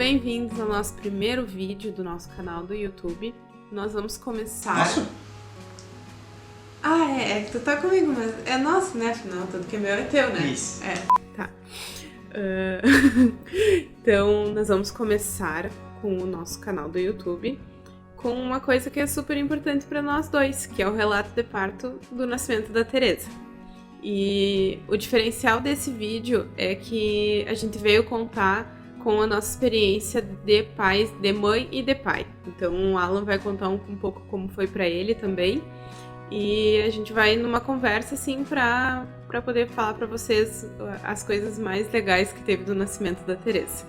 bem-vindos ao nosso primeiro vídeo do nosso canal do YouTube. Nós vamos começar... Nosso? É que tu tá comigo, mas é nosso, né? Afinal, tudo que é meu é teu, né? Isso. Tá. Então, nós vamos começar com o nosso canal do YouTube com uma coisa que é super importante para nós dois, que é o relato de parto do nascimento da Teresa. E o diferencial desse vídeo é que a gente veio contar com a nossa experiência de pais, de mãe e de pai. Então o Alan vai contar um pouco como foi para ele também. E a gente vai numa conversa assim para poder falar para vocês as coisas mais legais que teve do nascimento da Teresa.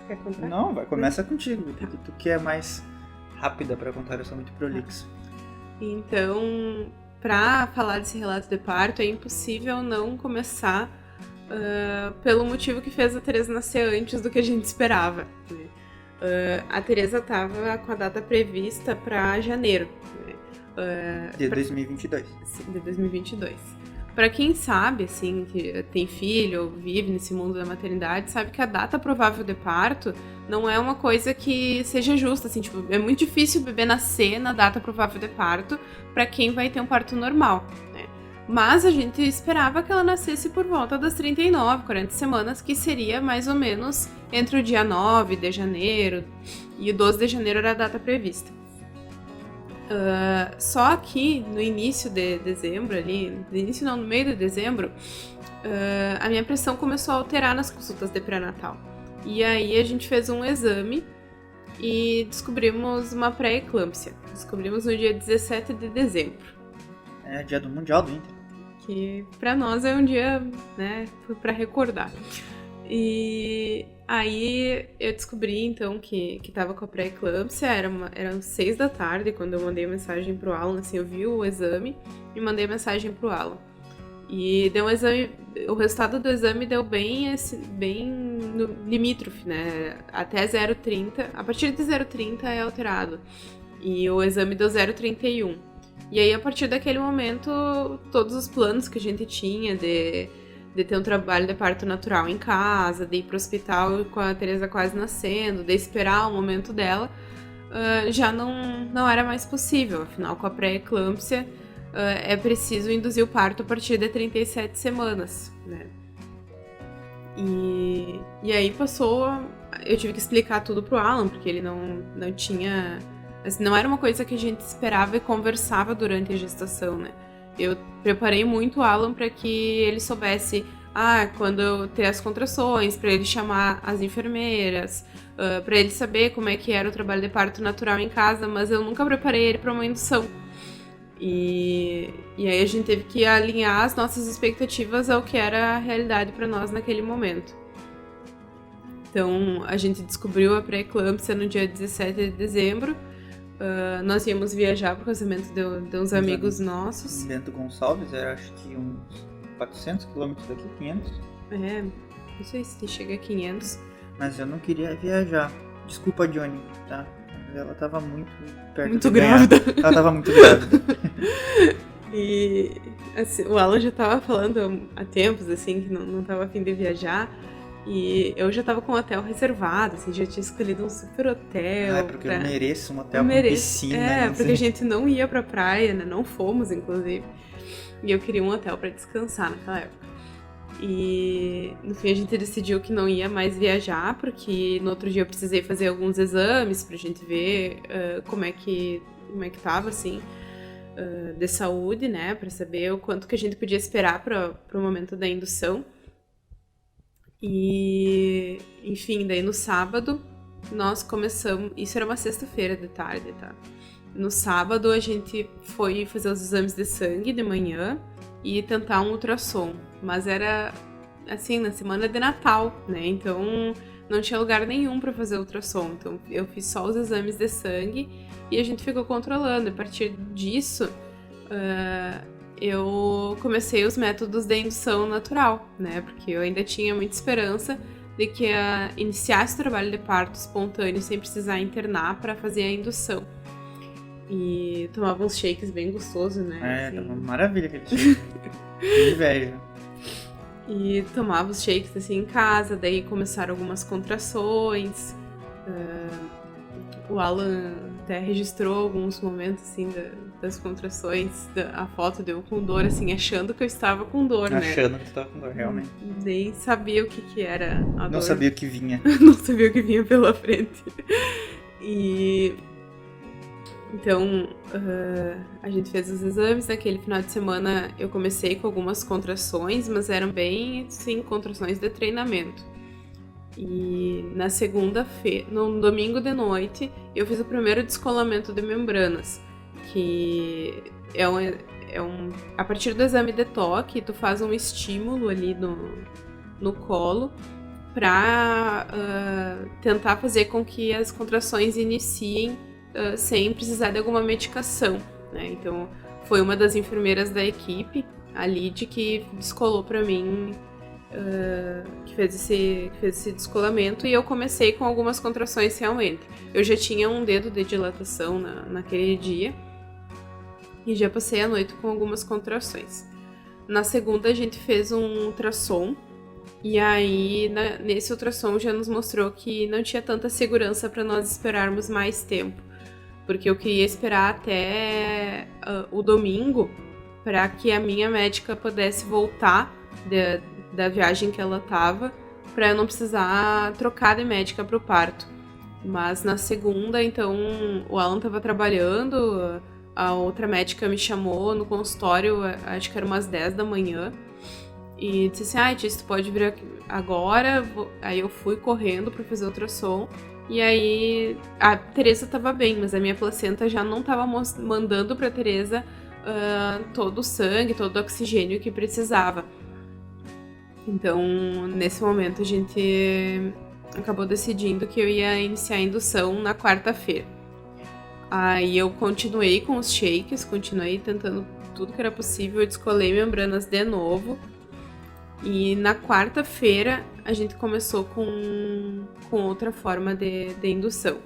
Quer contar? Não, começa contigo, porque tu que é mais rápida para contar, eu sou muito prolixo. Então, para falar desse relato de parto, é impossível não começar pelo motivo que fez a Teresa nascer antes do que a gente esperava. Né? A Teresa estava com a data prevista para janeiro. De 2022. Sim, de 2022. Para quem sabe, assim, que tem filho ou vive nesse mundo da maternidade, sabe que a data provável de parto não é uma coisa que seja justa, assim, tipo, é muito difícil o bebê nascer na data provável de parto para quem vai ter um parto normal, né? Mas a gente esperava que ela nascesse por volta das 39, 40 semanas, que seria mais ou menos entre o dia 9 de janeiro e o 12 de janeiro era a data prevista. Só que no início de dezembro, no meio de dezembro, a minha pressão começou a alterar nas consultas de pré-natal. E aí a gente fez um exame e descobrimos uma pré-eclâmpsia. Descobrimos no dia 17 de dezembro. É dia do Mundial do Inter. Que pra nós é um dia, né, pra recordar. E aí eu descobri, então, que tava com a pré-eclâmpsia, eram 6 da tarde, quando eu mandei mensagem pro Alan, assim, eu vi o exame e mandei mensagem pro Alan. E deu um exame, o resultado do exame deu bem no limítrofe, né, até 0,30, a partir de 0,30 é alterado, e o exame deu 0,31. E aí, a partir daquele momento, todos os planos que a gente tinha de ter um trabalho de parto natural em casa, de ir pro hospital com a Teresa quase nascendo, de esperar o momento dela, já não era mais possível. Afinal, com a pré-eclâmpsia, é preciso induzir o parto a partir de 37 semanas, né? E aí eu tive que explicar tudo pro Alan, porque ele não tinha... Assim, não era uma coisa que a gente esperava e conversava durante a gestação, né? Eu preparei muito o Alan para que ele soubesse, quando eu ter as contrações, para ele chamar as enfermeiras, para ele saber como é que era o trabalho de parto natural em casa, mas eu nunca preparei ele para uma indução. E aí a gente teve que alinhar as nossas expectativas ao que era a realidade para nós naquele momento. Então, a gente descobriu a pré-eclâmpsia no dia 17 de dezembro. Nós íamos viajar pro casamento de uns amigos nossos. Bento Gonçalves, era acho que uns 400 quilômetros daqui, 500. Não sei se chega a 500. Mas eu não queria viajar. Desculpa a Johnny, tá? Mas ela tava muito perto muito de grávida. ganhar. Ela tava muito grávida. E assim, o Alan já tava falando há tempos, assim, que não tava a fim de viajar. E eu já tava com um hotel reservado, assim, já tinha escolhido um super hotel. Porque eu mereço um hotel com piscina. Porque a gente não ia pra praia, né? Não fomos, inclusive. E eu queria um hotel pra descansar naquela época. E no fim a gente decidiu que não ia mais viajar, porque no outro dia eu precisei fazer alguns exames pra gente ver como é que tava, assim, de saúde, né? Pra saber o quanto que a gente podia esperar pro momento da indução. E, enfim, daí no sábado nós começamos... Isso era uma sexta-feira de tarde, tá? No sábado a gente foi fazer os exames de sangue de manhã e tentar um ultrassom. Mas era, assim, na semana de Natal, né? Então não tinha lugar nenhum pra fazer ultrassom. Então eu fiz só os exames de sangue e a gente ficou controlando. A partir disso... eu comecei os métodos de indução natural, né? Porque eu ainda tinha muita esperança de que iniciasse o trabalho de parto espontâneo sem precisar internar para fazer a indução. E tomava uns shakes bem gostosos, né? Tava uma maravilha aquele shake. Que inveja. E tomava os shakes assim em casa, daí começaram algumas contrações. O Alan até registrou alguns momentos assim das contrações, a foto deu com dor, assim, achando que eu estava com dor, né? Achando que tu estava com dor, realmente. Nem sabia o que era a dor. Não sabia o que vinha. Não sabia o que vinha pela frente. E então a gente fez os exames. Naquele final de semana eu comecei com algumas contrações, mas eram bem, sim, contrações de treinamento. E na segunda-feira, no domingo de noite, eu fiz o primeiro descolamento de membranas, que a partir do exame de toque, tu faz um estímulo ali no colo para tentar fazer com que as contrações iniciem sem precisar de alguma medicação, né? Então, foi uma das enfermeiras da equipe, a Lid, que descolou para mim, que fez esse descolamento, e eu comecei com algumas contrações realmente. Eu já tinha um dedo de dilatação naquele dia e já passei a noite com algumas contrações. Na segunda a gente fez um ultrassom, e aí nesse ultrassom já nos mostrou que não tinha tanta segurança para nós esperarmos mais tempo, porque eu queria esperar até o domingo para que a minha médica pudesse voltar da viagem que ela tava, para eu não precisar trocar de médica pro parto. Mas na segunda, então, o Alan tava trabalhando, a outra médica me chamou no consultório, acho que era umas 10 da manhã, e disse assim, Tis, tu pode vir aqui agora. Aí eu fui correndo pra fazer ultrassom, e aí a Teresa tava bem, mas a minha placenta já não tava mandando pra Teresa todo o sangue, todo o oxigênio que precisava. Então, nesse momento, a gente acabou decidindo que eu ia iniciar a indução na quarta-feira. Aí eu continuei com os shakes, continuei tentando tudo que era possível, eu descolei membranas de novo. E na quarta-feira, a gente começou com outra forma de indução.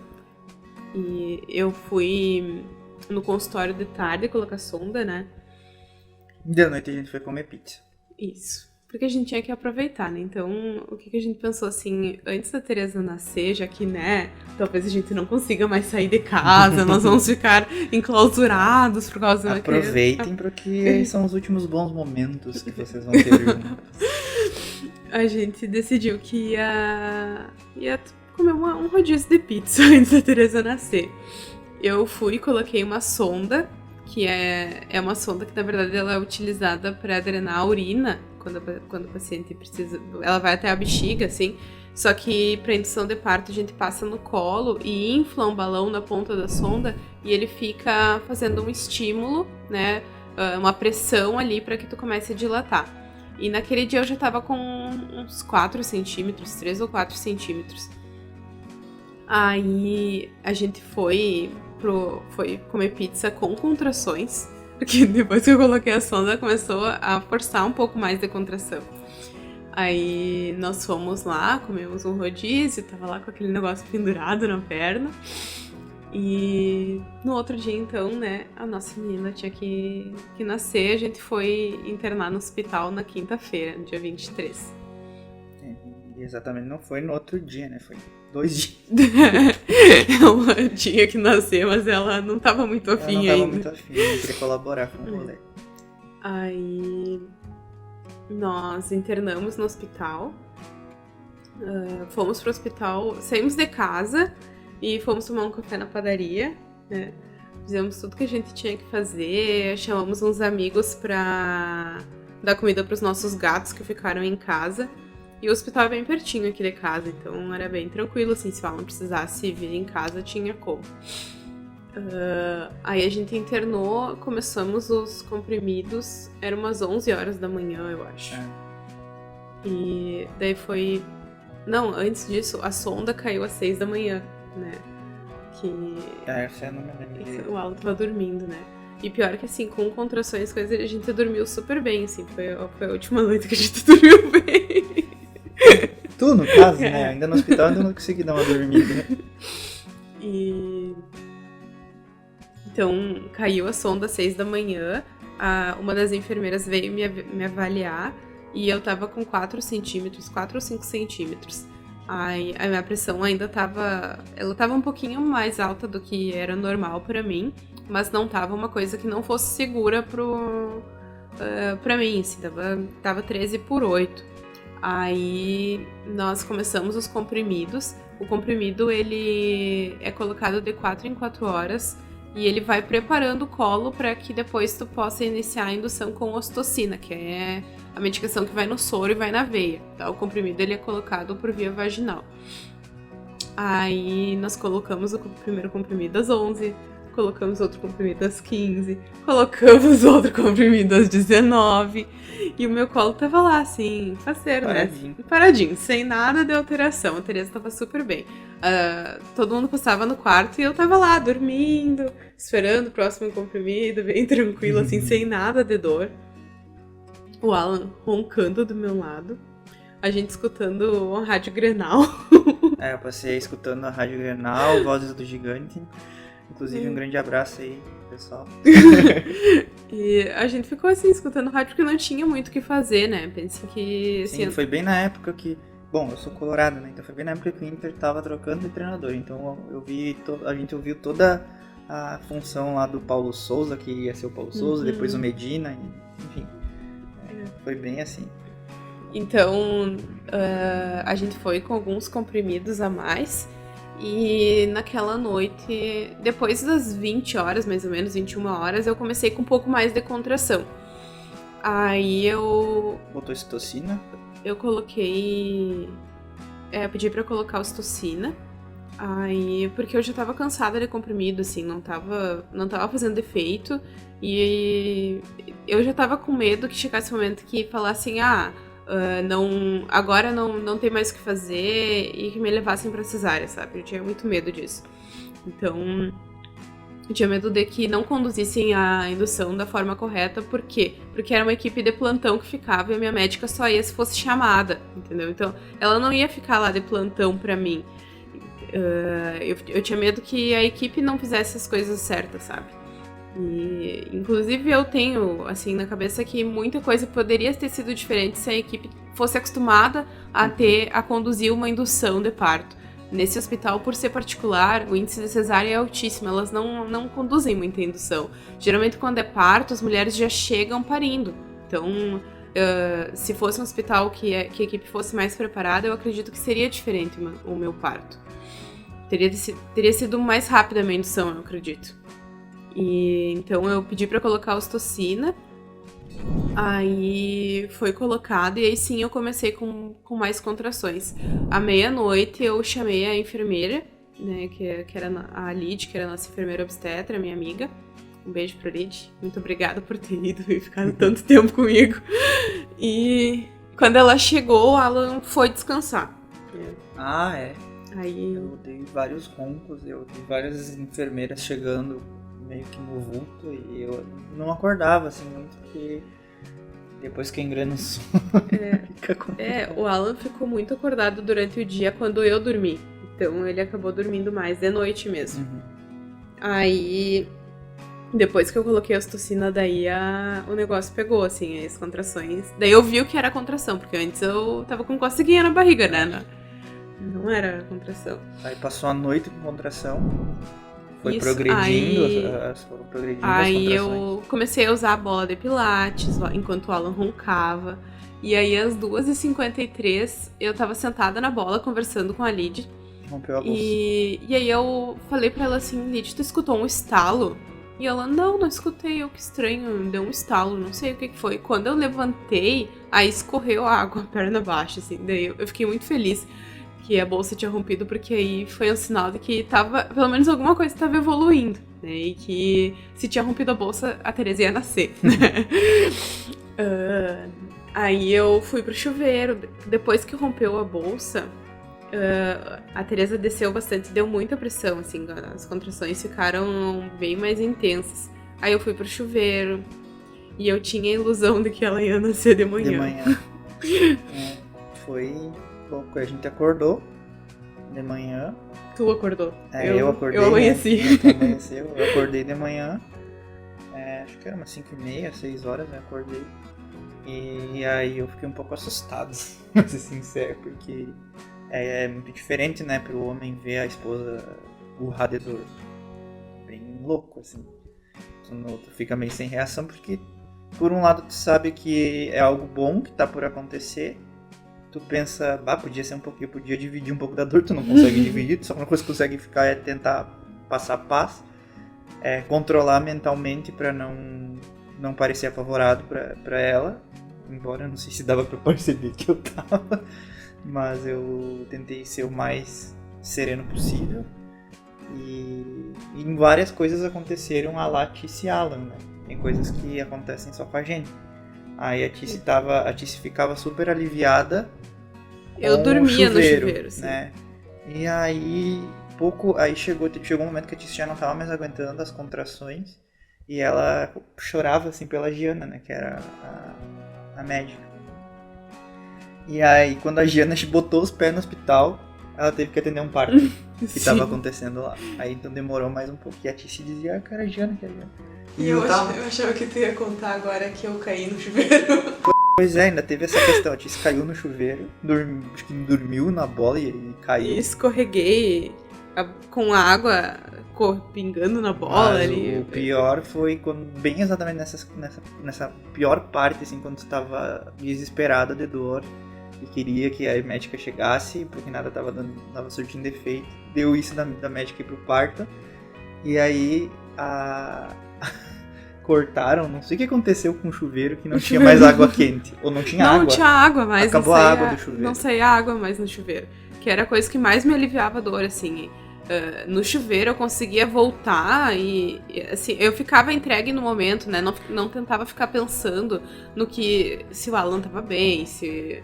E eu fui no consultório de tarde colocar sonda, né? De noite a gente foi comer pizza. Isso. Porque a gente tinha que aproveitar, né? Então, o que a gente pensou assim, antes da Teresa nascer, já que, né, talvez a gente não consiga mais sair de casa, nós vamos ficar enclausurados por causa da criança. Aproveitem, porque são os últimos bons momentos que vocês vão ter juntos. A gente decidiu que ia comer um rodízio de pizza antes da Teresa nascer. Eu fui e coloquei uma sonda, que é uma sonda que, na verdade, ela é utilizada para drenar a urina, quando o paciente precisa, ela vai até a bexiga, assim, só que para indução de parto a gente passa no colo e infla um balão na ponta da sonda e ele fica fazendo um estímulo, né, uma pressão ali para que tu comece a dilatar. E naquele dia eu já tava com uns 4 centímetros, 3 ou 4 centímetros. Aí a gente foi comer pizza com contrações, porque depois que eu coloquei a sonda, começou a forçar um pouco mais de contração. Aí nós fomos lá, comemos um rodízio, tava lá com aquele negócio pendurado na perna. E no outro dia, então, né, a nossa menina tinha que nascer. A gente foi internar no hospital na quinta-feira, no dia 23. Exatamente, não foi no outro dia, né? Foi 2 dias. Ela tinha que nascer, mas ela não tava muito afim ainda. Não tava muito afim, não queria colaborar com o rolê. Aí nós internamos no hospital, fomos pro hospital, saímos de casa e fomos tomar um café na padaria, né? Fizemos tudo que a gente tinha que fazer, chamamos uns amigos pra dar comida pros nossos gatos que ficaram em casa. E o hospital é bem pertinho aqui de casa, então era bem tranquilo, assim, se ela não precisasse vir em casa, tinha como. Aí a gente internou, começamos os comprimidos, era umas 11 horas da manhã, eu acho. E daí foi... Não, antes disso, a sonda caiu às 6 da manhã, né? Você não me lembro. O Alan tava dormindo, né? E pior que, assim, com contrações, coisas, a gente dormiu super bem, assim, foi a última noite que a gente dormiu bem. Tu, no caso, né? Ainda no hospital ainda não consegui dar uma dormida. E... Então, caiu a sonda às 6 da manhã. Uma das enfermeiras veio me avaliar e eu tava com 4 centímetros, 4 ou 5 centímetros. Aí a minha pressão ainda ela tava um pouquinho mais alta do que era normal pra mim, mas não tava uma coisa que não fosse segura pra mim, assim, tava 13/8. Aí nós começamos os comprimidos. O comprimido, ele é colocado de 4 em 4 horas e ele vai preparando o colo para que depois tu possa iniciar a indução com ocitocina, que é a medicação que vai no soro e vai na veia. Tá? O comprimido, ele é colocado por via vaginal. Aí nós colocamos o primeiro comprimido às 11, colocamos outro comprimido às 15, colocamos outro comprimido às 19, e o meu colo tava lá, assim, faceiro, Paradinho. né? Paradinho, sem nada de alteração. A Tereza tava super bem. Todo mundo passava no quarto e eu tava lá, dormindo, esperando o próximo comprimido, bem tranquilo, assim, sem nada de dor. O Alan roncando do meu lado, a gente escutando a Rádio Grenal. Eu passei escutando a Rádio Grenal, Vozes do Gigante. Inclusive, um grande abraço aí, pessoal. E a gente ficou assim, escutando rádio, porque não tinha muito o que fazer, né? Pensei que... Sim, assim, foi bem na época que... Bom, eu sou colorado, né? Então foi bem na época que o Inter tava trocando de treinador. Então a gente ouviu toda a função lá do Paulo Souza, que ia ser o Paulo Souza, depois o Medina, enfim. Foi bem assim. Então, a gente foi com alguns comprimidos a mais. E naquela noite, depois das 20 horas, mais ou menos, 21 horas, eu comecei com um pouco mais de contração. Aí eu... Botou ocitocina? Eu coloquei... eu pedi pra colocar ocitocina. Aí, porque eu já tava cansada de comprimido, assim, não tava fazendo efeito. E eu já tava com medo que chegasse o momento que falassem, agora não tem mais o que fazer, e que me levassem pra cesárea, sabe? Eu tinha muito medo disso. Então, eu tinha medo de que não conduzissem a indução da forma correta. Por quê? Porque era uma equipe de plantão que ficava e a minha médica só ia se fosse chamada, entendeu? Então, ela não ia ficar lá de plantão pra mim. Eu tinha medo que a equipe não fizesse as coisas certas, sabe? E, inclusive, eu tenho, assim, na cabeça que muita coisa poderia ter sido diferente se a equipe fosse acostumada a conduzir uma indução de parto. Nesse hospital, por ser particular, o índice de cesárea é altíssimo, elas não conduzem muita indução. Geralmente, quando é parto, as mulheres já chegam parindo. Então, se fosse um hospital que a equipe fosse mais preparada, eu acredito que seria diferente o meu parto. Teria sido mais rápida a minha indução, eu acredito. E então eu pedi pra colocar ocitocina, aí foi colocado e aí sim eu comecei com mais contrações. À meia-noite eu chamei a enfermeira, né, que era a Lid, que era a nossa enfermeira obstetra, minha amiga. Um beijo pra Lid, muito obrigada por ter ido e ficado tanto tempo comigo. E quando ela chegou, o Alan foi descansar. Aí... Eu dei vários roncos, eu vi várias enfermeiras chegando meio que no vulto e eu não acordava assim muito, porque depois que engrena o sono fica complicado. O Alan ficou muito acordado durante o dia quando eu dormi, então ele acabou dormindo mais de noite mesmo. Aí depois que eu coloquei a ocitocina, daí o negócio pegou, assim, as contrações. Daí eu vi o que era contração, porque antes eu tava com coceguinha na barriga, né? Não era contração. Aí passou a noite com contração. Foi Isso, progredindo, foram progredindo aí as contrações. eu comecei a usar a bola de pilates enquanto o Alan roncava. E aí às 2h53 eu tava sentada na bola conversando com a Lid. Rompeu a bolsa. E aí eu falei pra ela assim, Lid, tu escutou um estalo? E ela, não escutei, que estranho, deu um estalo, não sei o que foi. Quando eu levantei, aí escorreu a água, perna abaixo, assim. Daí eu fiquei muito feliz que a bolsa tinha rompido, porque aí foi um sinal de que tava, pelo menos alguma coisa estava evoluindo, né? E que se tinha rompido a bolsa, a Tereza ia nascer, né? Aí eu fui pro chuveiro. Depois que rompeu a bolsa, a Tereza desceu bastante, deu muita pressão, assim, as contrações ficaram bem mais intensas. Aí eu fui pro chuveiro e eu tinha a ilusão de que ela ia nascer de manhã. De manhã. Foi... Bom, a gente acordou de manhã. Tu acordou? Eu acordei. Eu amanheci. Eu acordei de manhã. Acho que era umas 5h30, 6 horas, eu acordei. E aí eu fiquei um pouco assustado, pra ser sincero, porque é muito diferente, né, pro homem ver a esposa urrar de dor. Bem louco, assim. Tu fica meio sem reação, porque por um lado tu sabe que é algo bom que tá por acontecer. Tu pensa, podia ser um pouquinho, podia dividir um pouco da dor, tu não consegue dividir, só uma coisa que consegue ficar é tentar passar paz, controlar mentalmente pra não parecer apavorado pra ela, embora não sei se dava pra perceber que eu tava, mas eu tentei ser o mais sereno possível. E em várias coisas aconteceram a lá Tice e Alan, né? Tem coisas que acontecem só com a gente. Aí a Tice ficava super aliviada. Eu dormia no chuveiro, sim. Né? E aí chegou um momento que a Tice já não tava mais aguentando as contrações e ela chorava assim pela Giana, né? Que era a médica. E aí quando a Giana botou os pés no hospital, ela teve que atender um parto que estava acontecendo lá. Aí então demorou mais um pouco. E a Tice dizia, cara, Giana, que é Giana. E eu achava que tu ia contar agora que eu caí no chuveiro. Pois é, ainda teve essa questão. A Tice caiu no chuveiro, acho que dormiu na bola e caiu. E escorreguei com a água pingando na bola. Mas ali. O pior foi bem exatamente nessa pior parte, assim, quando tu tava desesperada de dor e queria que a médica chegasse, porque nada tava surtindo efeito. Deu isso da médica ir pro parto. E aí cortaram, não sei o que aconteceu com o chuveiro, que não tinha mais água quente. Ou não tinha água. Não tinha água mais. Acabou a água do chuveiro. Não saía água mais no chuveiro. Que era a coisa que mais me aliviava a dor, assim. No chuveiro eu conseguia voltar e assim, eu ficava entregue no momento, né? Não tentava ficar pensando no que se o Alan tava bem, se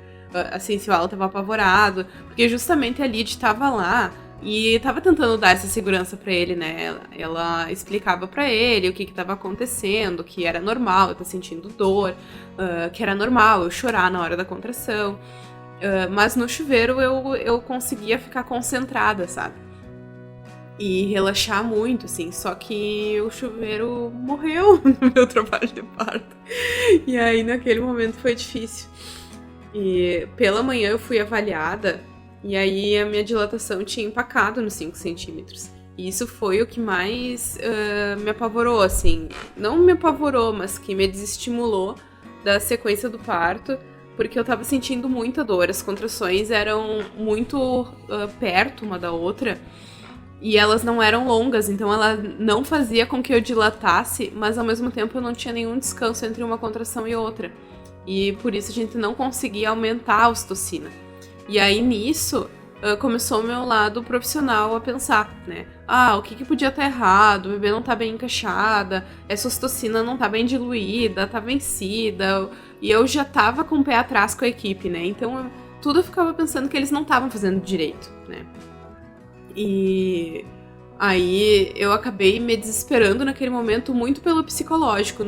o Alan tava apavorado. Porque justamente a Lid tava lá e tava tentando dar essa segurança pra ele, né? Ela explicava pra ele o que tava acontecendo, que era normal eu estar sentindo dor, que era normal eu chorar na hora da contração. Mas no chuveiro eu conseguia ficar concentrada, sabe? E relaxar muito, assim. Só que o chuveiro morreu no meu trabalho de parto. E aí naquele momento foi difícil. E pela manhã eu fui avaliada. E aí a minha dilatação tinha empacado nos 5 centímetros. E isso foi o que mais me apavorou, assim. Não me apavorou, mas que me desestimulou da sequência do parto. Porque eu tava sentindo muita dor. As contrações eram muito perto uma da outra. E elas não eram longas, então ela não fazia com que eu dilatasse, mas ao mesmo tempo eu não tinha nenhum descanso entre uma contração e outra. E por isso a gente não conseguia aumentar a ocitocina. E aí nisso começou o meu lado profissional a pensar, né? O que podia estar errado? O bebê não tá bem encaixada, essa ocitocina não tá bem diluída, tá vencida. E eu já tava com o pé atrás com a equipe, né? Então tudo eu ficava pensando que eles não estavam fazendo direito, né? E aí eu acabei me desesperando naquele momento muito pelo psicológico.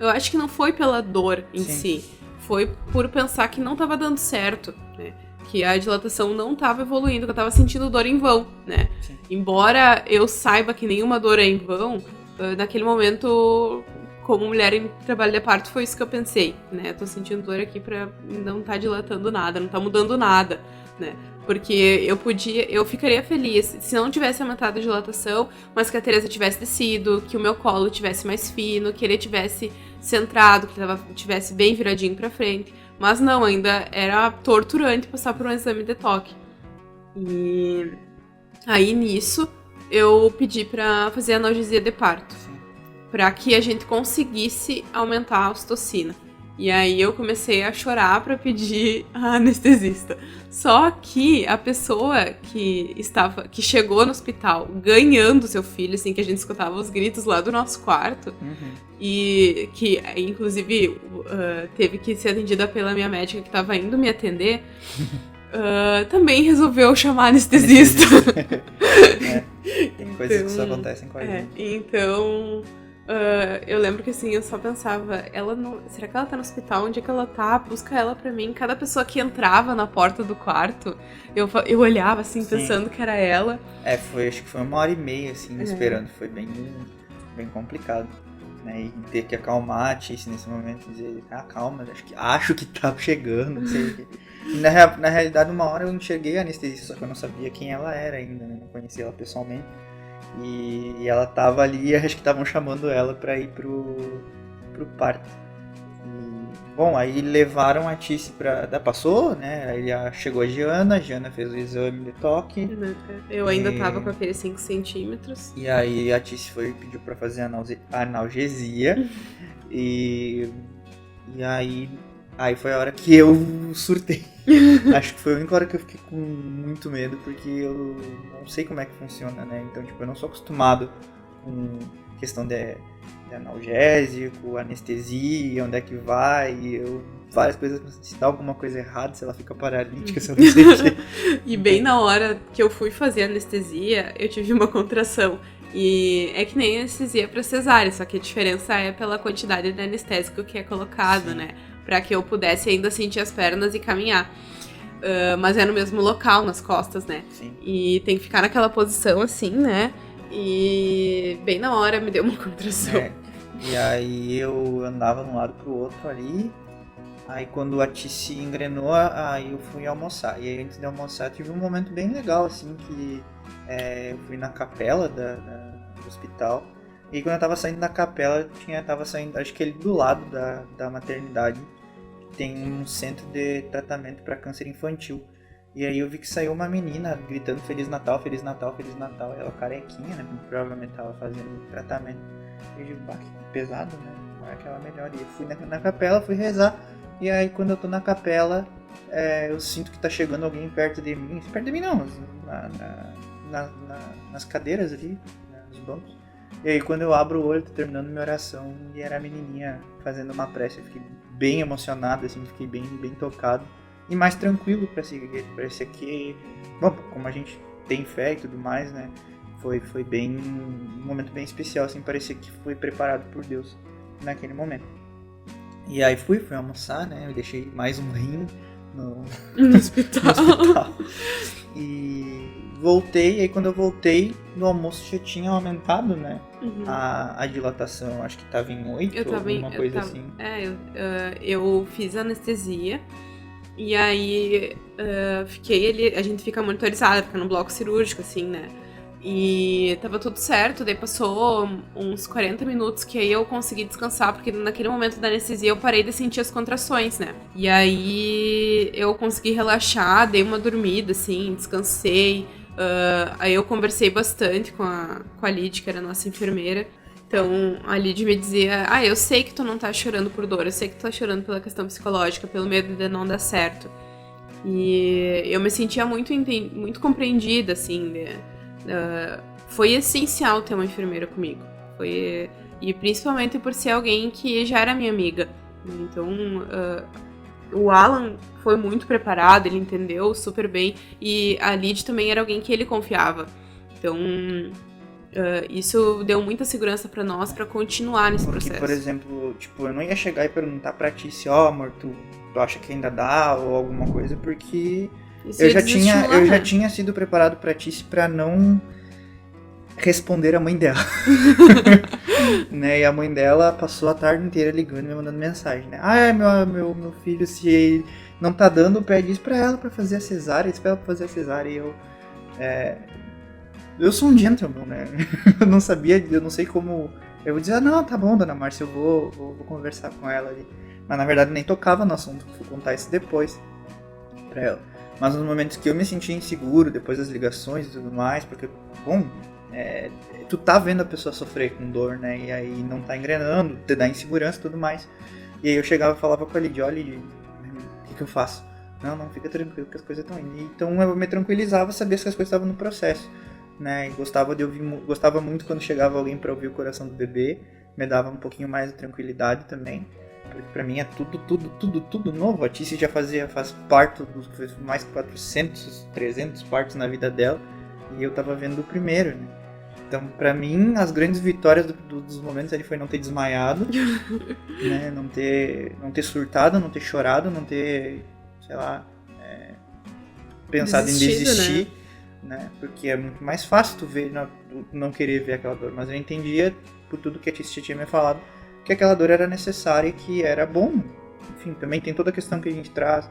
Eu acho que não foi pela dor em si. Foi por pensar que não estava dando certo, né? Que a dilatação não estava evoluindo, que eu estava sentindo dor em vão, né? Sim. Embora eu saiba que nenhuma dor é em vão, naquele momento, como mulher em trabalho de parto, foi isso que eu pensei, né? Eu tô sentindo dor aqui pra não tá dilatando nada, não tá mudando nada, né? Porque eu ficaria feliz se não tivesse aumentado a dilatação, mas que a Teresa tivesse descido, que o meu colo tivesse mais fino, que ele tivesse centrado, que tivesse bem viradinho pra frente. Mas não, ainda era torturante passar por um exame de toque. E aí nisso eu pedi pra fazer analgesia de parto, pra que a gente conseguisse aumentar a ocitocina. E aí eu comecei a chorar pra pedir a anestesista. Só que a pessoa que chegou no hospital ganhando seu filho, assim, que a gente escutava os gritos lá do nosso quarto, e que inclusive teve que ser atendida pela minha médica que tava indo me atender, também resolveu chamar a anestesista. Tem coisas que só acontecem com a gente. Então... eu lembro que assim, eu só pensava, será que ela tá no hospital? Onde é que ela tá? Busca ela pra mim. Cada pessoa que entrava na porta do quarto, eu olhava assim, pensando que era ela. Acho que foi 1h30 assim, esperando. Foi bem, bem complicado. né, e ter que acalmar a Tice nesse momento, dizer, calma, acho que tá chegando, não sei o quê. E na realidade, uma hora eu enxerguei a anestesista, só que eu não sabia quem ela era ainda, né, não conhecia ela pessoalmente. E ela tava ali, acho que estavam chamando ela pra ir pro parto. Bom, aí levaram a Tice passou, né? Aí chegou a Giana fez o exame de toque. Eu ainda tava com aqueles 5 centímetros. E aí a Tice pediu pra fazer analgesia. e aí foi a hora que eu surtei. Acho que foi a única hora que eu fiquei com muito medo, porque eu não sei como é que funciona, né? Então, tipo, eu não sou acostumado com questão de analgésico, anestesia, onde é que vai, várias coisas, se dá alguma coisa errada, se ela fica paralítica, se eu não sei o quê. E bem na hora que eu fui fazer anestesia, eu tive uma contração. E é que nem anestesia para cesárea, só que a diferença é pela quantidade de anestésico que é colocado, né? Pra que eu pudesse ainda sentir as pernas e caminhar. Mas é no mesmo local, nas costas, né? Sim. E tem que ficar naquela posição assim, né? E bem na hora me deu uma contração. E aí eu andava de um lado pro outro ali. Aí quando a Tice engrenou, aí eu fui almoçar. E aí antes de almoçar tive um momento bem legal, assim, que eu fui na capela do hospital. E quando eu tava saindo da capela, tava saindo, acho que ali do lado da maternidade, tem um centro de tratamento para câncer infantil. E aí eu vi que saiu uma menina gritando Feliz Natal, Feliz Natal, Feliz Natal. Ela carequinha, né? Provavelmente tava fazendo tratamento. E eu digo, que pesado, né? Vai que ela melhora. E eu fui na capela, fui rezar. E aí quando eu tô na capela, eu sinto que tá chegando alguém perto de mim. Perto de mim não, nas cadeiras ali, nos bancos. E aí quando eu abro o olho, tô terminando minha oração, e era a menininha fazendo uma prece. Eu fiquei bem emocionado, assim, fiquei bem, bem tocado. E mais tranquilo pra seguir. Parece que, bom, como a gente tem fé e tudo mais, né? Foi bem um momento bem especial, assim, parecia que foi preparado por Deus naquele momento. E aí fui almoçar, né? Eu deixei mais um rim no hospital. E voltei, aí quando eu voltei, no almoço já tinha aumentado, né? Uhum. A dilatação, acho que tava em 8, alguma coisa assim. Eu fiz anestesia. E aí, a gente fica monitorizada, fica no bloco cirúrgico, assim, né? E tava tudo certo, daí passou uns 40 minutos que aí eu consegui descansar, porque naquele momento da anestesia eu parei de sentir as contrações, né? E aí eu consegui relaxar, dei uma dormida, assim, descansei. Aí eu conversei bastante com a Lid, que era a nossa enfermeira. Então, a Lid me dizia, eu sei que tu não tá chorando por dor, eu sei que tu tá chorando pela questão psicológica, pelo medo de não dar certo. E eu me sentia muito compreendida, assim, foi essencial ter uma enfermeira comigo. E principalmente por ser alguém que já era minha amiga. Então, o Alan foi muito preparado, ele entendeu super bem, e a Lid também era alguém que ele confiava. Então... isso deu muita segurança pra nós pra continuar nesse processo. Por exemplo, tipo, eu não ia chegar e perguntar pra ti se, amor, tu acha que ainda dá ou alguma coisa, porque eu já tinha sido preparado pra ti pra não responder a mãe dela. Né? E a mãe dela passou a tarde inteira ligando e me mandando mensagem, né? Meu filho, se ele não tá dando, pede isso pra ela pra fazer a cesárea, espera pra fazer a cesárea. E eu sou um gentleman, né? Eu não sabia, eu não sei como... Eu vou dizer, não, tá bom, dona Márcia, eu vou conversar com ela ali. Mas na verdade nem tocava no assunto, vou contar isso depois pra ela. Mas nos momentos que eu me senti inseguro, depois das ligações e tudo mais, porque, bom, tu tá vendo a pessoa sofrer com dor, né? E aí não tá engrenando, te dá insegurança e tudo mais. E aí eu chegava e falava com a Lidia, olha, o que eu faço? Não, fica tranquilo que as coisas estão indo. Então eu me tranquilizava, sabia que as coisas estavam no processo. Né, e gostava muito quando chegava alguém para ouvir o coração do bebê, me dava um pouquinho mais de tranquilidade também, porque para mim é tudo novo. A Tice já faz parto dos mais de 400, 300 partos na vida dela, e eu tava vendo o primeiro, né? Então, para mim, as grandes vitórias dos momentos ali foi não ter desmaiado, né, não ter surtado, não ter chorado, não ter, sei lá, pensado em desistir. Né? Porque é muito mais fácil tu ver, não querer ver aquela dor, mas eu entendia por tudo que a Tice tinha me falado que aquela dor era necessária e que era bom. Enfim, também tem toda a questão que a gente traz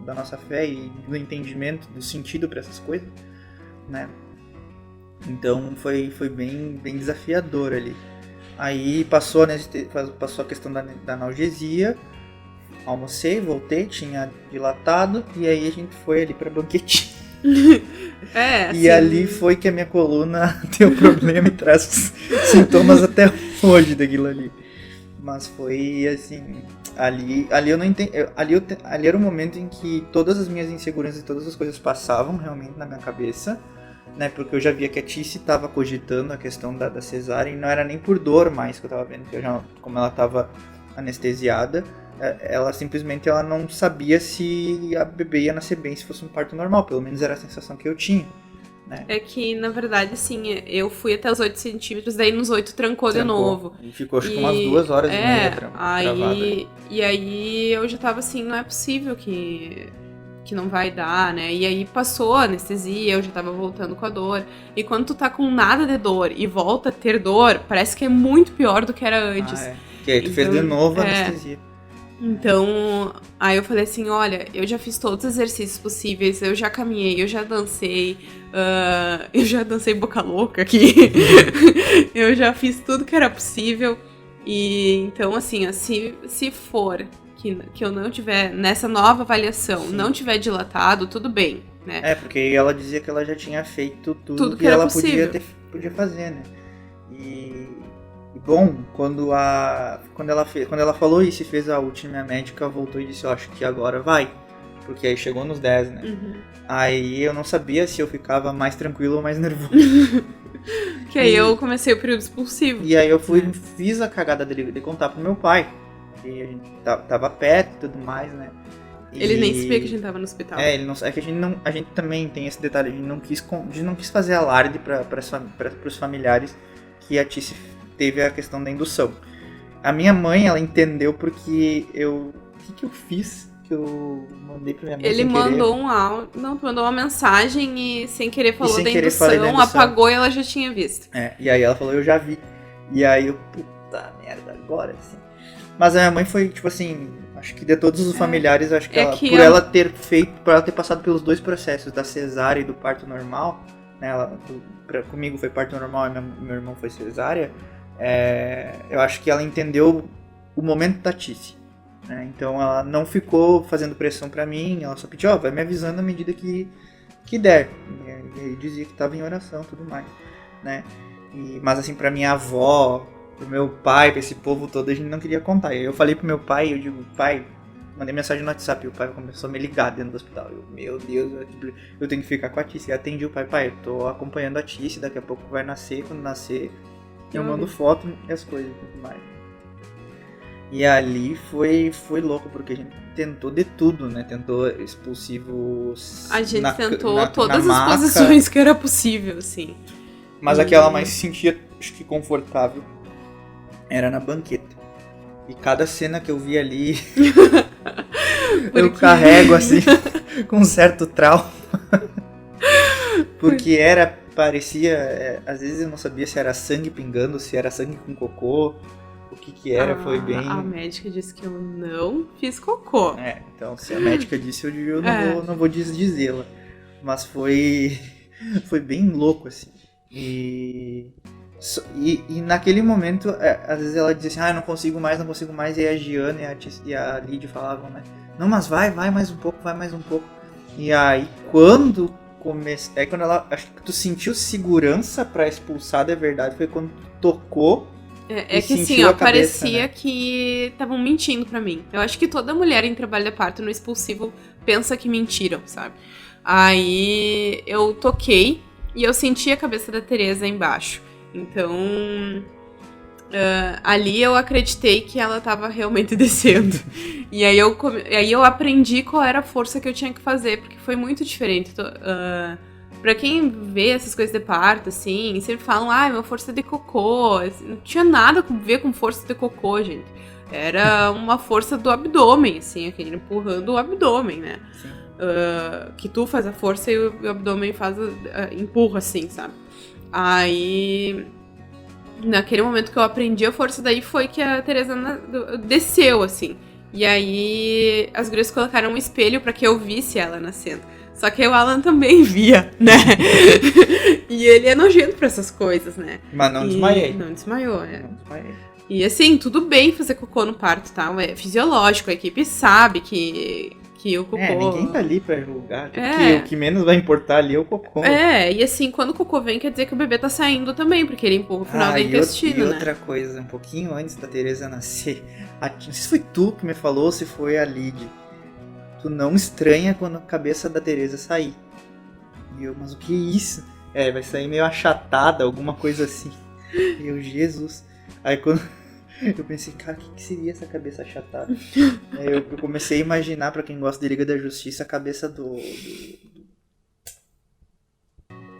da nossa fé e do entendimento, do sentido para essas coisas, né? Então foi bem desafiador ali. Aí passou a questão da analgesia, almocei, voltei, tinha dilatado, e aí a gente foi ali pra banquetinha. Assim... E ali foi que a minha coluna deu problema e traz sintomas até hoje daquilo ali. Mas foi assim, ali eu não entendi, ali era o momento em que todas as minhas inseguranças e todas as coisas passavam realmente na minha cabeça, né? Porque eu já via que a Tice estava cogitando a questão da cesárea, e não era nem por dor mais que eu estava vendo, porque como ela estava anestesiada, ela simplesmente não sabia se a bebê ia nascer bem se fosse um parto normal, pelo menos era a sensação que eu tinha, né? É que, na verdade, assim, eu fui até os 8 centímetros, daí nos 8 trancou de novo. E ficou, acho que umas 2 horas e meia travada. E aí eu já tava assim, não é possível que não vai dar, né? E aí passou a anestesia, eu já tava voltando com a dor. E quando tu tá com nada de dor e volta a ter dor, parece que é muito pior do que era antes. Que aí tu fez de novo a anestesia. Então, aí eu falei assim, olha, eu já fiz todos os exercícios possíveis, eu já caminhei, eu já dancei boca louca aqui, eu já fiz tudo que era possível. E então, assim, se for que eu não tiver, nessa nova avaliação, não tiver dilatado, tudo bem, né? Porque ela dizia que ela já tinha feito tudo que era ela possível. podia fazer, né? E bom, quando ela falou isso e fez a última, médica voltou e disse, eu acho que agora vai. Porque aí chegou nos 10, né? Uhum. Aí eu não sabia se eu ficava mais tranquilo ou mais nervoso. Que aí eu comecei o período expulsivo. E aí eu fiz a cagada de contar pro meu pai. Que a gente tava perto e tudo mais, né? Ele nem sabia que a gente tava no hospital. Ele não, é que a gente também tem esse detalhe, a gente não quis fazer alarde para os familiares que a Tice teve a questão da indução. A minha mãe, ela entendeu porque o que eu fiz? Que eu mandei pra minha mãe. Ele mandou um áudio. Não, tu mandou uma mensagem e sem querer falou da indução, apagou e ela já tinha visto. E aí ela falou, eu já vi. E aí eu, puta merda, agora sim. Mas a minha mãe foi, tipo assim, acho que de todos os familiares, acho que ela ter passado pelos 2 processos, da cesárea e do parto normal, né? Comigo foi parto normal e meu irmão foi cesárea. Eu acho que ela entendeu o momento da Tice, né? Então ela não ficou fazendo pressão pra mim, ela só pediu, vai me avisando à medida que der. E aí dizia que tava em oração e tudo mais, né? Mas assim, pra minha avó, pro meu pai, pra esse povo todo, a gente não queria contar. E eu falei pro meu pai, eu digo, pai, mandei mensagem no WhatsApp, e o pai começou a me ligar dentro do hospital. Meu Deus, eu tenho que ficar com a Tice. Eu atendi o pai, eu tô acompanhando a Tice, daqui a pouco vai nascer, quando nascer eu mando foto e as coisas e tudo mais. E ali foi louco, porque a gente tentou de tudo, né? Tentou expulsivo. A gente tentou todas as posições que era possível, assim. Mas aquela mais se sentia, acho que confortável, era na banqueta. E cada cena que eu vi ali, eu carrego assim, com um certo trauma. Porque parecia, às vezes eu não sabia se era sangue pingando, se era sangue com cocô, o que era, foi bem... A médica disse que eu não fiz cocô. Então se a médica disse, eu não vou desdizê-la. Mas foi bem louco, assim. E naquele momento, às vezes ela dizia assim, não consigo mais, e aí a Giana e a Lídia falavam, né, não, mas vai mais um pouco. E aí quando ela, acho que tu sentiu segurança pra expulsar de verdade, foi quando tu tocou. É que assim, ó, parecia, né, que estavam mentindo pra mim. Eu acho que toda mulher em trabalho de parto no expulsivo pensa que mentiram, sabe? Aí eu toquei e eu senti a cabeça da Teresa embaixo. Então, ali eu acreditei que ela tava realmente descendo. E aí eu aprendi qual era a força que eu tinha que fazer, porque foi muito diferente. Pra quem vê essas coisas de parto, assim, sempre falam, uma força de cocô. Não tinha nada a ver com força de cocô, gente. Era uma força do abdômen, assim, aquele empurrando o abdômen, né? Que tu faz a força e o abdômen empurra, assim, sabe? Aí naquele momento que eu aprendi a força, daí foi que a Teresa desceu, assim. E aí as gurias colocaram um espelho pra que eu visse ela nascendo. Só que o Alan também via, né? E ele é nojento pra essas coisas, né? Mas não desmaiei. Não desmaiou, é. Não desmaiei. E assim, tudo bem fazer cocô no parto, tá? É fisiológico, a equipe sabe que o cocô... Ninguém tá ali pra julgar. O que menos vai importar ali é o cocô. E assim, quando o cocô vem, quer dizer que o bebê tá saindo também, porque ele empurra o final do intestino, né? E outra coisa, um pouquinho antes da Teresa nascer, não sei se foi tu que me falou ou se foi a Lid. Tu não estranha quando a cabeça da Teresa sair. E eu, mas o que é isso? Vai sair meio achatada, alguma coisa assim. E eu, Jesus. Aí quando eu pensei, cara, o que seria essa cabeça achatada? Aí eu comecei a imaginar, pra quem gosta de Liga da Justiça, a cabeça do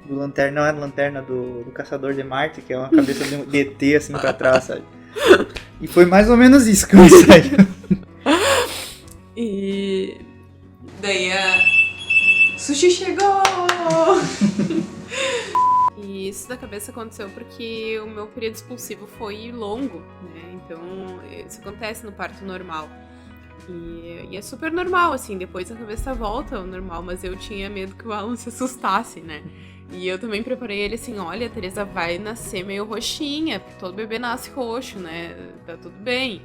lanterna, não é lanterna, do Caçador de Marte, que é uma cabeça de ET assim pra trás, sabe? E foi mais ou menos isso que eu saí. E daí Sushi chegou! E isso da cabeça aconteceu porque o meu período expulsivo foi longo, né? Então, isso acontece no parto normal. E é super normal, assim, depois a cabeça volta ao normal, mas eu tinha medo que o Alan se assustasse, né? E eu também preparei ele assim, olha, a Teresa vai nascer meio roxinha, porque todo bebê nasce roxo, né? Tá tudo bem.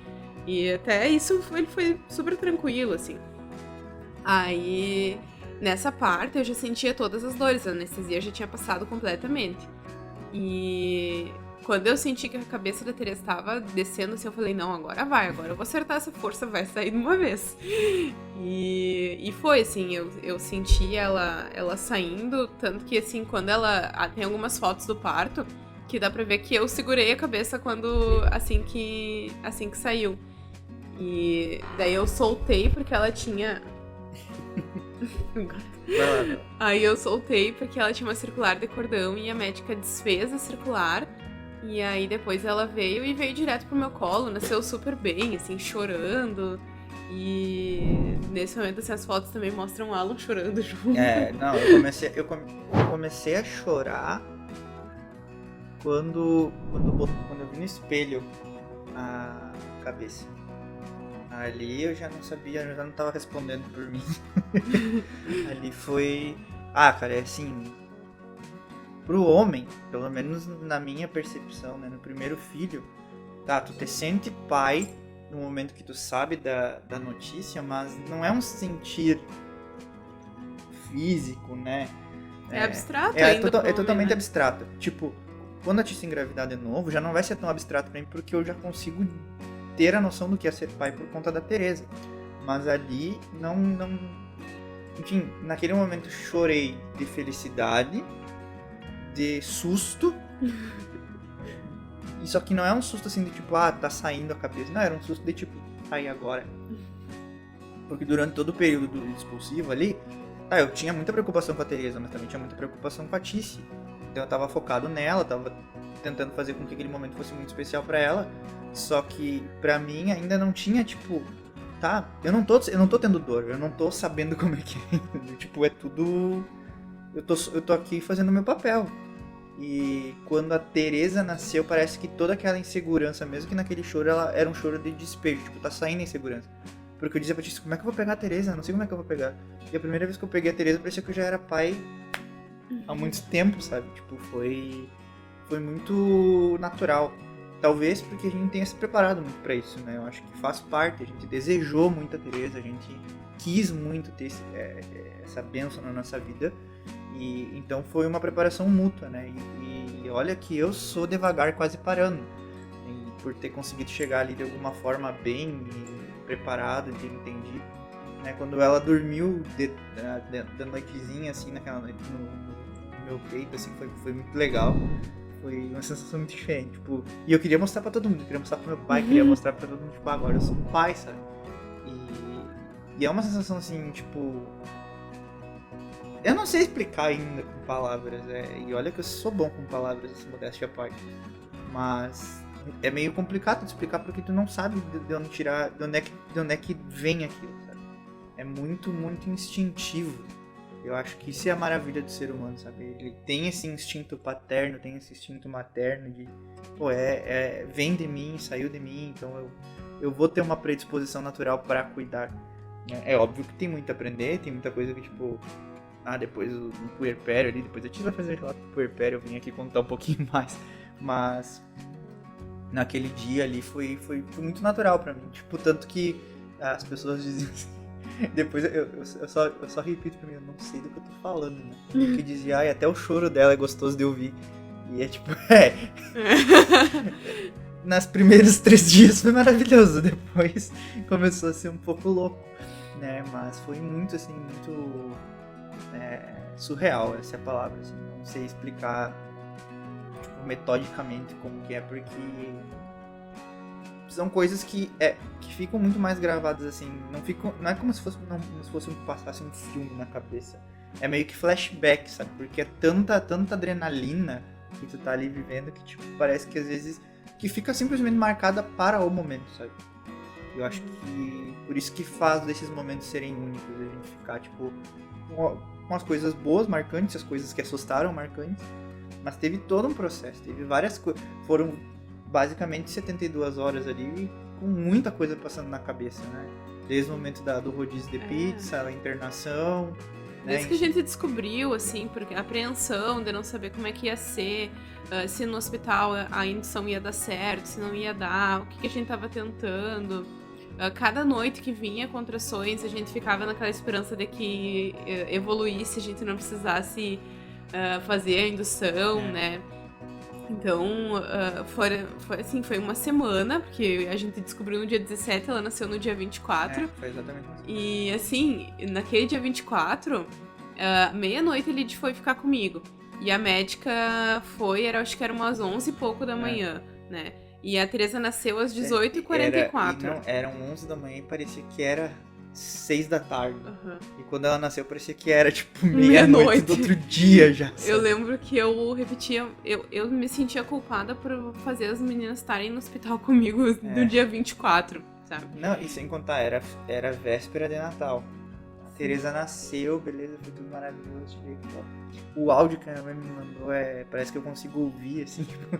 E até isso ele foi super tranquilo, assim. Aí, nessa parte, eu já sentia todas as dores, a anestesia já tinha passado completamente. E quando eu senti que a cabeça da Teresa estava descendo, assim, eu falei, não, agora eu vou acertar essa força, vai sair de uma vez. E foi, assim, eu senti ela saindo, tanto que, assim, quando tem algumas fotos do parto, que dá pra ver que eu segurei a cabeça assim que saiu. E daí eu soltei porque ela tinha... Aí eu soltei porque ela tinha uma circular de cordão e a médica desfez a circular. E aí depois ela veio direto pro meu colo, nasceu super bem, assim, chorando. E nesse momento, assim, as fotos também mostram o Alan chorando junto. Não, eu comecei a chorar quando eu vi no espelho a cabeça. Ali eu já não sabia, eu já não tava respondendo por mim. Ali foi... cara, é assim... Pro homem, pelo menos na minha percepção, né? No primeiro filho, tá, tu te sente pai no momento que tu sabe da notícia, mas não é um sentir físico, né? É abstrato ainda. É totalmente, né? Abstrato. Tipo, quando a Tícia engravidar de novo, já não vai ser tão abstrato pra mim, porque eu já consigo ter a noção do que é ser pai por conta da Teresa. Mas ali, não... Enfim, naquele momento chorei de felicidade, de susto. Só que não é um susto assim de tipo, tá saindo a cabeça. Não, era um susto de tipo, e agora? Porque durante todo o período do expulsivo ali, eu tinha muita preocupação com a Teresa, mas também tinha muita preocupação com a Tícia. Então eu tava focado nela, tava tentando fazer com que aquele momento fosse muito especial pra ela. Só que pra mim ainda não tinha, tipo, eu não tô tendo dor, eu não tô sabendo como é que é. Tipo, é tudo... Eu tô aqui fazendo o meu papel. E quando a Teresa nasceu, parece que toda aquela insegurança, mesmo que naquele choro, ela era um choro de despejo, tipo, tá saindo a insegurança. Porque eu dizia pra ti, como é que eu vou pegar a Teresa? Não sei como é que eu vou pegar. E a primeira vez que eu peguei a Teresa, parecia que eu já era pai há muito tempo, sabe? Tipo, foi muito natural. Talvez porque a gente tenha se preparado muito pra isso, né? Eu acho que faz parte, a gente desejou muito a Teresa, a gente quis muito ter essa bênção na nossa vida. E então foi uma preparação mútua, né? E olha que eu sou devagar, quase parando. E por ter conseguido chegar ali de alguma forma bem preparado, entendi. Né? Quando ela dormiu da noitezinha, assim, naquela noite no meu peito, assim, foi muito legal. Foi uma sensação muito diferente, tipo... E eu queria mostrar pra todo mundo, eu queria mostrar pro meu pai, queria mostrar pra todo mundo, tipo, agora eu sou pai, sabe? E é uma sensação, assim, tipo... Eu não sei explicar ainda com palavras, e olha que eu sou bom com palavras, essa modéstia à parte. Mas é meio complicado de explicar porque tu não sabe de onde tirar, de onde é que vem aquilo, sabe? É muito, muito instintivo. Eu acho que isso é a maravilha do ser humano, sabe? Ele tem esse instinto paterno, tem esse instinto materno de, pô, vem de mim, saiu de mim, então eu vou ter uma predisposição natural para cuidar. É óbvio que tem muito a aprender, tem muita coisa que, tipo, depois no puerpério ali, depois a gente vai fazer relato do puerpério, eu vim aqui contar um pouquinho mais, mas naquele dia ali foi muito natural pra mim, tipo, tanto que as pessoas diziam assim, depois eu só repito pra mim, eu não sei do que eu tô falando, né? Que dizia, até o choro dela é gostoso de ouvir. E é tipo, Nas primeiros 3 dias foi maravilhoso, depois começou a ser um pouco louco, né? Mas foi muito, assim, muito surreal, essa é a palavra, assim. Não sei explicar, tipo, metodicamente como que é, porque são coisas que ficam muito mais gravadas, assim, não é como se fosse passasse um filme na cabeça. É meio que flashback, sabe? Porque é tanta adrenalina que tu tá ali vivendo que, tipo, parece que às vezes que fica simplesmente marcada para o momento, sabe? Eu acho que por isso que faz desses momentos serem únicos, a gente ficar, tipo, com as coisas boas marcantes, as coisas que assustaram marcantes, mas teve todo um processo, teve várias coisas, foram basicamente 72 horas ali, com muita coisa passando na cabeça, né? Desde o momento do rodízio de pizza, a internação... Desde que a gente descobriu, assim, porque a apreensão de não saber como é que ia ser, se no hospital a indução ia dar certo, se não ia dar, o que a gente tava tentando. Cada noite que vinha contrações, a gente ficava naquela esperança de que evoluísse, a gente não precisasse fazer a indução, né? Então, foi uma semana, porque a gente descobriu no dia 17, ela nasceu no dia 24. Foi exatamente assim. E, assim, naquele dia 24, meia-noite ele foi ficar comigo. E a médica acho que era umas 11 e pouco da manhã, né? E a Teresa nasceu às 18h44. Eram 11 da manhã e parecia que era 6 da tarde. Uhum. E quando ela nasceu, parecia que era, tipo, meia-noite do outro dia já. Sabe? Eu lembro que eu repetia... Eu me sentia culpada por fazer as meninas estarem no hospital comigo no dia 24, sabe? Não, e sem contar, era véspera de Natal. A Teresa nasceu, beleza, foi tudo maravilhoso. O áudio que a minha mãe me mandou, parece que eu consigo ouvir, assim, tipo,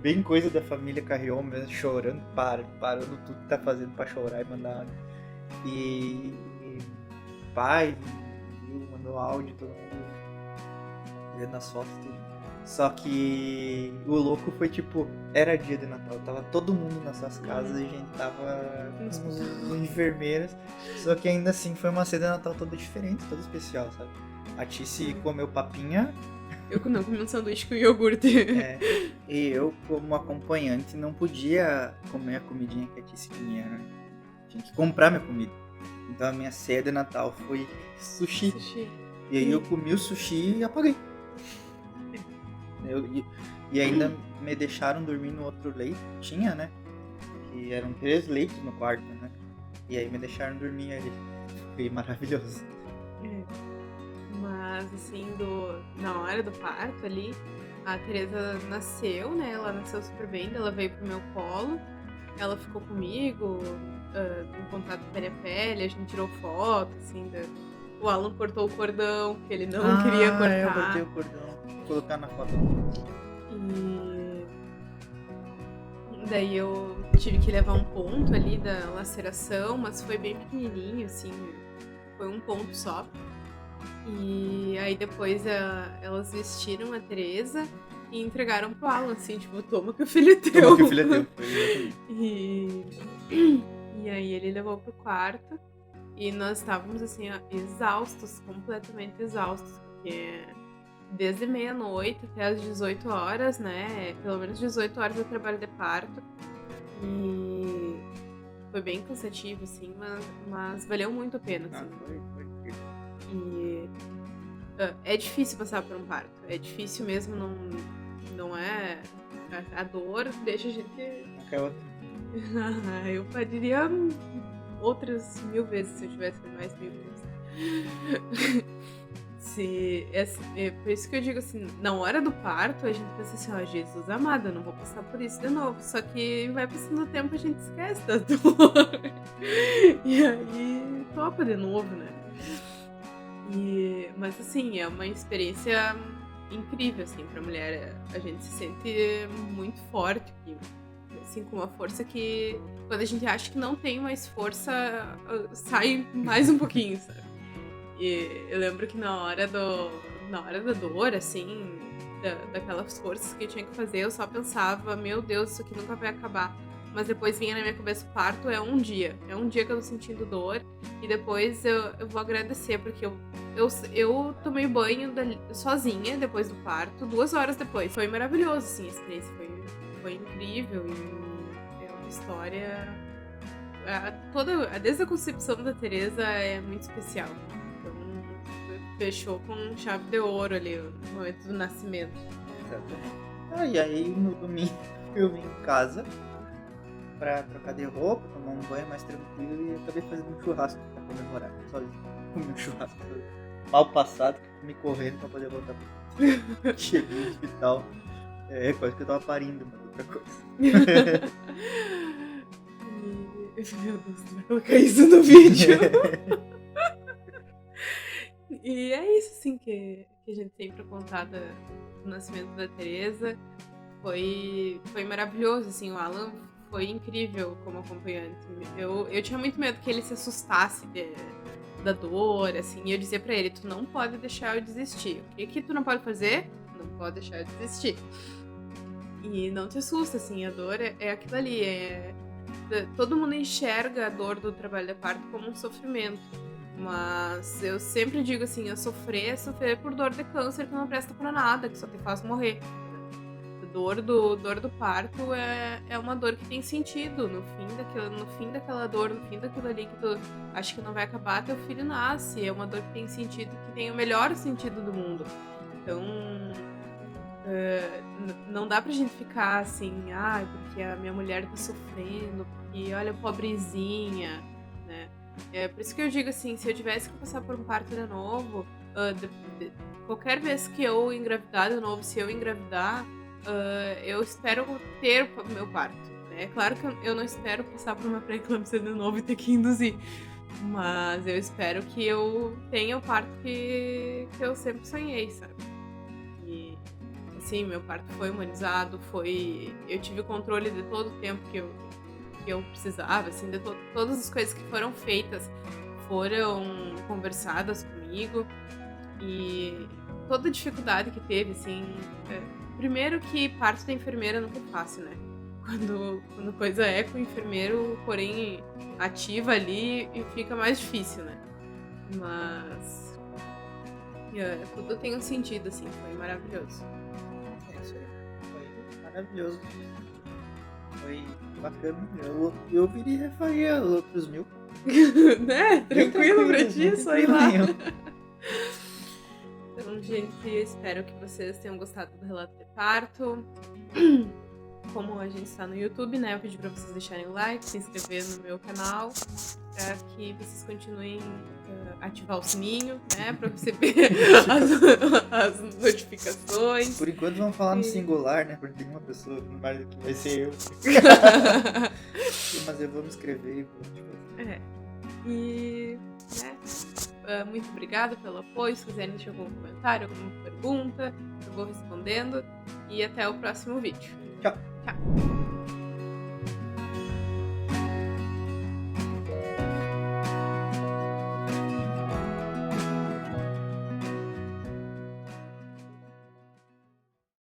bem coisa da família Carrion mesmo, chorando, parando tudo que tá fazendo pra chorar e mandar áudio. E pai mandou áudio, todo mundo vendo as fotos e tudo. Só que o louco foi tipo, era dia de Natal, tava todo mundo nas suas casas e a gente tava com os enfermeiros. Só que ainda assim foi uma ceia de Natal toda diferente, toda especial, sabe? A Tici comeu papinha. Eu não comi um sanduíche com iogurte. E eu, como acompanhante, não podia comer a comidinha que a Tici tinha, né? Tinha que comprar minha comida. Então a minha ceia de Natal foi sushi. E aí eu comi o sushi e apaguei. E ainda me deixaram dormir no outro leito. Tinha, né? Que eram 3 leitos no quarto, né? E aí me deixaram dormir ali. Foi maravilhoso. Mas assim, na hora do parto ali, a Teresa nasceu, né? Ela nasceu super bem, ela veio pro meu colo. Ela ficou comigo, em contato pele a pele, a gente tirou foto, assim, o Alan cortou o cordão, que ele não queria cortar. Eu cortei o cordão, vou colocar na foto. E daí eu tive que levar um ponto ali da laceração, mas foi bem pequenininho, assim, foi um ponto só. E aí depois elas vestiram a Teresa e entregaram pro Alan, assim, tipo, toma que o filho é teu. Toma que o filho é teu. E aí ele levou pro quarto e nós estávamos, assim, exaustos, completamente exaustos, porque desde meia-noite até as 18 horas, né, pelo menos 18 horas eu trabalho de parto e foi bem cansativo, assim, mas valeu muito a pena, assim. Foi. E é difícil passar por um parto, é difícil mesmo, não é... A dor deixa a gente... Qualquer outra. Eu pediria outras 1000 vezes se eu tivesse mais 1000 vezes. Por isso que eu digo assim, na hora do parto a gente pensa assim, Jesus amado, eu não vou passar por isso de novo. Só que vai passando o tempo, a gente esquece da dor. E aí topa de novo, né? Mas assim, é uma experiência incrível, assim, pra mulher. A gente se sente muito forte, assim, com uma força que quando a gente acha que não tem mais força, sai mais um pouquinho, sabe? E eu lembro que na hora da dor, assim, daquelas forças que eu tinha que fazer, eu só pensava, meu Deus, isso aqui nunca vai acabar. Mas depois vinha na minha cabeça, o parto é um dia que eu tô sentindo dor, e depois eu vou agradecer, porque eu tomei banho sozinha depois do parto, 2 horas depois. Foi maravilhoso, assim, a experiência foi incrível, e é uma história... Desde a concepção da Teresa é muito especial. Então, fechou com chave de ouro ali, o momento do nascimento. Exatamente. E aí, no domingo, eu vim em casa pra trocar de roupa, tomar um banho mais tranquilo, e acabei fazendo um churrasco pra comemorar. Sozinho. Comi um churrasco mal passado, comi correndo pra poder voltar pro cheguei no hospital. Quase que eu tava parindo, mas outra coisa. Meu Deus, vai colocar isso no vídeo. E é isso, assim, que a gente tem pra contar do nascimento da Teresa. Foi maravilhoso, assim, o Alan foi incrível como acompanhante. Eu tinha muito medo que ele se assustasse da dor, assim, e eu dizia pra ele, tu não pode deixar eu desistir. O que tu não pode fazer? Não pode deixar eu desistir. E não te assusta, assim, a dor é aquilo ali, todo mundo enxerga a dor do trabalho de parto como um sofrimento. Mas eu sempre digo assim, sofrer por dor de câncer que não presta pra nada, que só te faz morrer. Dor do parto é uma dor que tem sentido. No fim daquela dor, no fim daquilo ali que tu acha que não vai acabar, teu filho nasce. É uma dor que tem sentido, que tem o melhor sentido do mundo. Então, não dá pra gente ficar assim, porque a minha mulher tá sofrendo, porque olha, pobrezinha, né? É por isso que eu digo assim, se eu tivesse que passar por um parto de novo, qualquer vez que eu engravidar de novo, se eu engravidar, eu espero ter o meu parto. Né? É claro que eu não espero passar por uma pré-eclâmpsia de novo e ter que induzir, mas eu espero que eu tenha o parto que eu sempre sonhei, sabe? E assim, meu parto foi humanizado, eu tive o controle de todo o tempo que eu precisava, assim, de todas as coisas que foram feitas foram conversadas comigo, e toda a dificuldade que teve, assim, primeiro que parto da enfermeira nunca é fácil, né? Quando coisa é com o enfermeiro, porém ativa ali, e fica mais difícil, né? Mas tudo tem um sentido, assim, foi maravilhoso. É isso aí, foi maravilhoso. Foi bacana. Eu viria e faria os outros 1000. Né? Tranquilo pra ti, só ir lá. Então, gente, eu espero que vocês tenham gostado do relato de parto. Como a gente está no YouTube, né? Eu pedi pra vocês deixarem o like, se inscrever no meu canal, para que vocês continuem a ativar o sininho, né? Pra receber as notificações. Por enquanto vamos falar no singular, né? Porque tem uma pessoa mais que vai ser eu. Mas eu vou me inscrever e vou te fazer. E, né? Muito obrigada pelo apoio. Se quiserem deixar algum comentário, alguma pergunta, eu vou respondendo. E até o próximo vídeo. Tchau. Tchau.